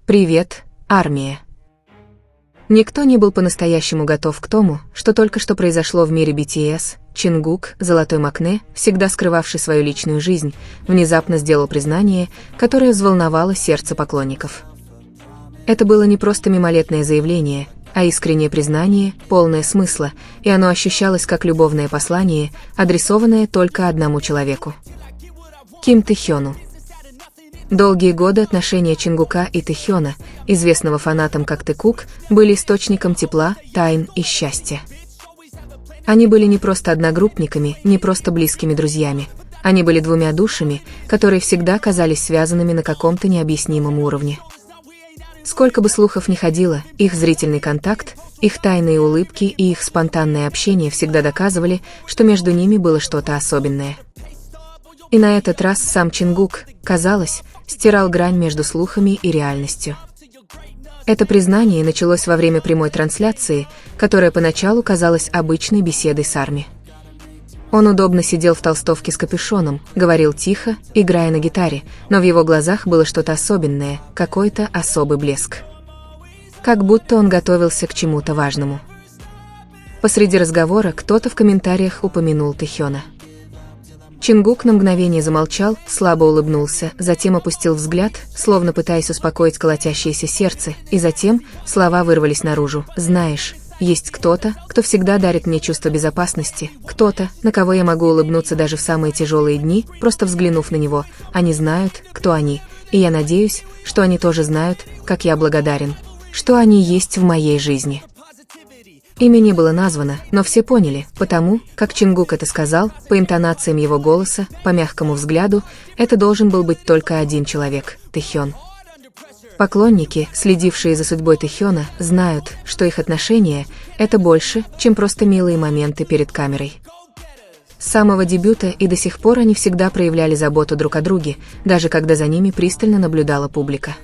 Привет, армия. Никто не был по-настоящему готов к тому, что только что произошло в мире BTS. Чингук, золотой Макне, всегда скрывавший свою личную жизнь, внезапно сделал признание, которое взволновало сердце поклонников. Это было не просто мимолетное заявление, а искреннее признание, полное смысла, и оно ощущалось как любовное послание, адресованное только одному человеку – Ким Тэхёну. Долгие годы отношения Чингука и Тэхёна, известного фанатам как Тэкук, были источником тепла, тайн и счастья. Они были не просто одногруппниками, не просто близкими друзьями. Они были двумя душами, которые всегда казались связанными на каком-то необъяснимом уровне. Сколько бы слухов ни ходило, их зрительный контакт, их тайные улыбки и их спонтанное общение всегда доказывали, что между ними было что-то особенное. И на этот раз сам Чингук, казалось, стирал грань между слухами и реальностью. Это признание началось во время прямой трансляции, которая поначалу казалась обычной беседой с Арми. Он удобно сидел в толстовке с капюшоном, говорил тихо, играя на гитаре, но в его глазах было что-то особенное, какой-то особый блеск. Как будто он готовился к чему-то важному. Посреди разговора кто-то в комментариях упомянул Тэхёна. Чингук на мгновение замолчал, слабо улыбнулся, затем опустил взгляд, словно пытаясь успокоить колотящееся сердце, и затем слова вырвались наружу. «Знаешь, есть кто-то, кто всегда дарит мне чувство безопасности, кто-то, на кого я могу улыбнуться даже в самые тяжелые дни, просто взглянув на него. Они знают, кто они, и я надеюсь, что они тоже знают, как я благодарен, что они есть в моей жизни». Имя не было названо, но все поняли, потому, как Чингук это сказал, по интонациям его голоса, по мягкому взгляду, это должен был быть только один человек – Тэхён. Поклонники, следившие за судьбой Тэхёна, знают, что их отношения – это больше, чем просто милые моменты перед камерой. С самого дебюта и до сих пор они всегда проявляли заботу друг о друге, даже когда за ними пристально наблюдала публика.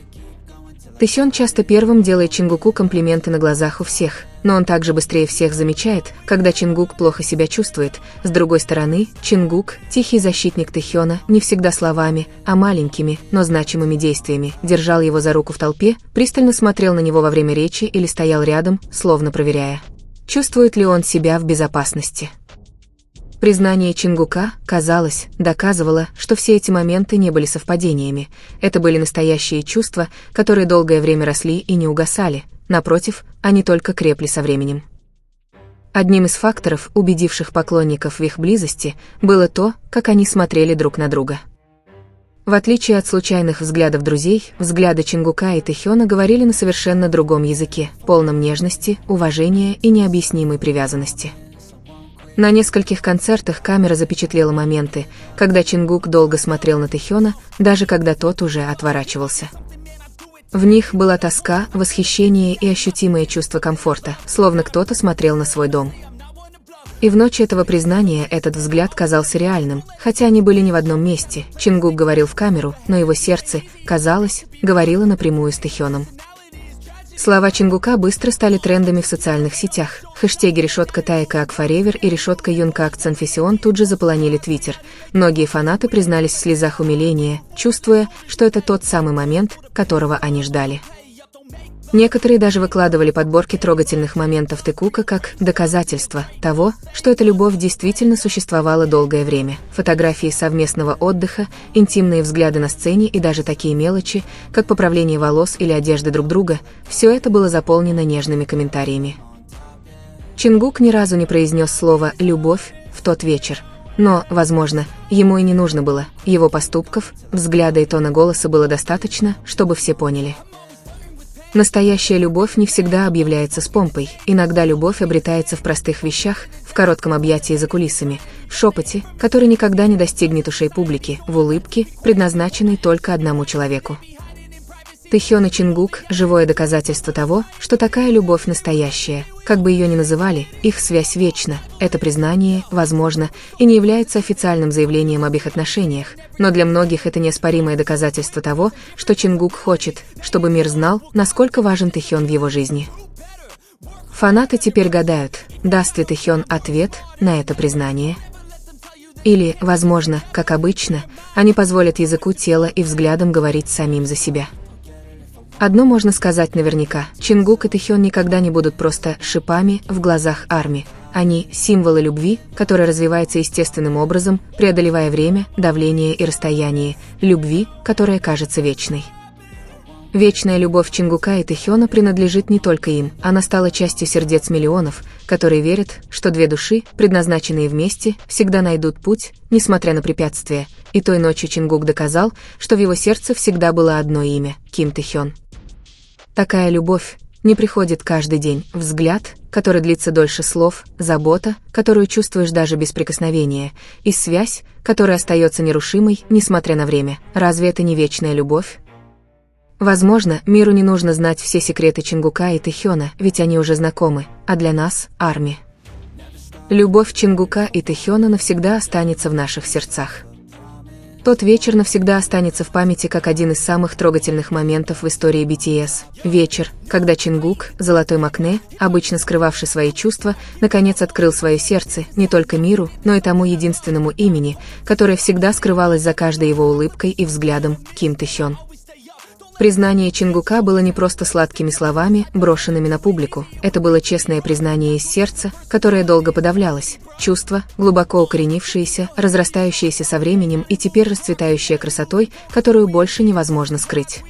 Тэхён часто первым делает Чингуку комплименты на глазах у всех, но он также быстрее всех замечает, когда Чингук плохо себя чувствует. С другой стороны, Чингук, тихий защитник Тэхёна, не всегда словами, а маленькими, но значимыми действиями, держал его за руку в толпе, пристально смотрел на него во время речи или стоял рядом, словно проверяя, чувствует ли он себя в безопасности. Признание Чингука, казалось, доказывало, что все эти моменты не были совпадениями. Это были настоящие чувства, которые долгое время росли и не угасали. Напротив, они только крепли со временем. Одним из факторов, убедивших поклонников в их близости, было то, как они смотрели друг на друга. В отличие от случайных взглядов друзей, взгляды Чингука и Тэхёна говорили на совершенно другом языке, полном нежности, уважения и необъяснимой привязанности. На нескольких концертах камера запечатлела моменты, когда Чингук долго смотрел на Тэхёна, даже когда тот уже отворачивался. В них была тоска, восхищение и ощутимое чувство комфорта, словно кто-то смотрел на свой дом. И в ночь этого признания этот взгляд казался реальным, хотя они были не в одном месте. Чингук говорил в камеру, но его сердце, казалось, говорило напрямую с Тэхёном. Слова Чингука быстро стали трендами в социальных сетях. Хэштеги #TaekaAkForever и #YunkaAkConfession тут же заполонили Твиттер. Многие фанаты признались в слезах умиления, чувствуя, что это тот самый момент, которого они ждали. Некоторые даже выкладывали подборки трогательных моментов Тэкука как доказательство того, что эта любовь действительно существовала долгое время. Фотографии совместного отдыха, интимные взгляды на сцене и даже такие мелочи, как поправление волос или одежды друг друга, все это было заполнено нежными комментариями. Чингук ни разу не произнес слово «любовь» в тот вечер, но, возможно, ему и не нужно было. Его поступков, взгляда и тона голоса было достаточно, чтобы все поняли. Настоящая любовь не всегда объявляется с помпой, иногда любовь обретается в простых вещах, в коротком объятии за кулисами, в шепоте, который никогда не достигнет ушей публики, в улыбке, предназначенной только одному человеку. Тэхён и Чингук – живое доказательство того, что такая любовь настоящая. Как бы ее ни называли, их связь вечна. Это признание, возможно, и не является официальным заявлением об их отношениях, но для многих это неоспоримое доказательство того, что Чингук хочет, чтобы мир знал, насколько важен Тэхён в его жизни. Фанаты теперь гадают, даст ли Тэхён ответ на это признание. Или, возможно, как обычно, они позволят языку тела и взглядам говорить самим за себя. Одно можно сказать наверняка: Чингук и Тэхён никогда не будут просто шипами в глазах армии. Они – символы любви, которая развивается естественным образом, преодолевая время, давление и расстояние, любви, которая кажется вечной. Вечная любовь Чингука и Тэхёна принадлежит не только им, она стала частью сердец миллионов, которые верят, что две души, предназначенные вместе, всегда найдут путь, несмотря на препятствия. И той ночью Чингук доказал, что в его сердце всегда было одно имя – Ким Тэхён. Такая любовь не приходит каждый день, взгляд, который длится дольше слов, забота, которую чувствуешь даже без прикосновения, и связь, которая остается нерушимой, несмотря на время. Разве это не вечная любовь? Возможно, миру не нужно знать все секреты Чингука и Тэхёна, ведь они уже знакомы, а для нас – армия. Любовь Чингука и Тэхёна навсегда останется в наших сердцах. Тот вечер навсегда останется в памяти как один из самых трогательных моментов в истории BTS. Вечер, когда Чингук, золотой Макне, обычно скрывавший свои чувства, наконец открыл свое сердце не только миру, но и тому единственному имени, которое всегда скрывалось за каждой его улыбкой и взглядом – Ким Тэхён. Признание Чингука было не просто сладкими словами, брошенными на публику. Это было честное признание из сердца, которое долго подавлялось. Чувство, глубоко укоренившееся, разрастающееся со временем и теперь расцветающее красотой, которую больше невозможно скрыть.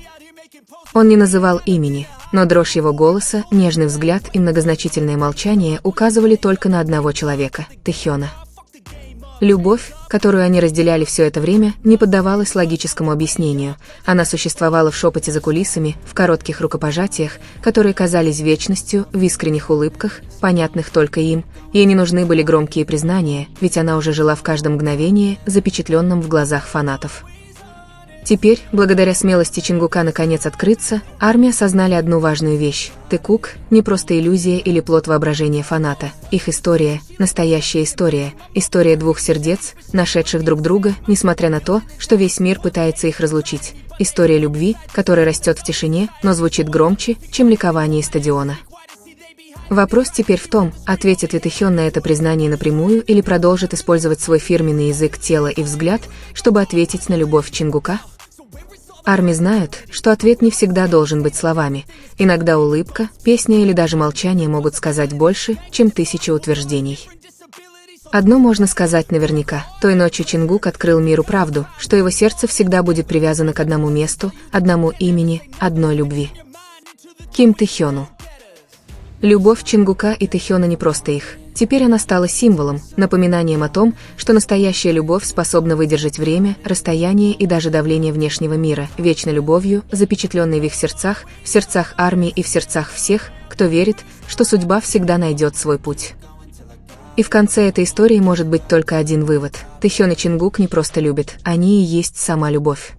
Он не называл имени, но дрожь его голоса, нежный взгляд и многозначительное молчание указывали только на одного человека – Тэхёна. Любовь, которую они разделяли все это время, не поддавалась логическому объяснению. Она существовала в шепоте за кулисами, в коротких рукопожатиях, которые казались вечностью, в искренних улыбках, понятных только им. Ей не нужны были громкие признания, ведь она уже жила в каждом мгновении, запечатленном в глазах фанатов. Теперь, благодаря смелости Чингука наконец открыться, армия осознали одну важную вещь. Тэкук – не просто иллюзия или плод воображения фаната. Их история – настоящая история. История двух сердец, нашедших друг друга, несмотря на то, что весь мир пытается их разлучить. История любви, которая растет в тишине, но звучит громче, чем ликование стадиона. Вопрос теперь в том, ответит ли Тэхён на это признание напрямую или продолжит использовать свой фирменный язык тела и взгляд, чтобы ответить на любовь Чингука. Армии знают, что ответ не всегда должен быть словами. Иногда улыбка, песня или даже молчание могут сказать больше, чем тысячи утверждений. Одно можно сказать наверняка. Той ночью Чингук открыл миру правду, что его сердце всегда будет привязано к одному месту, одному имени, одной любви. Ким Тэхёну. Любовь Чингука и Тэхёна не просто их. Теперь она стала символом, напоминанием о том, что настоящая любовь способна выдержать время, расстояние и даже давление внешнего мира, вечной любовью, запечатленной в их сердцах, в сердцах армии и в сердцах всех, кто верит, что судьба всегда найдет свой путь. И в конце этой истории может быть только один вывод. Тэхён и Чингук не просто любят, они и есть сама любовь.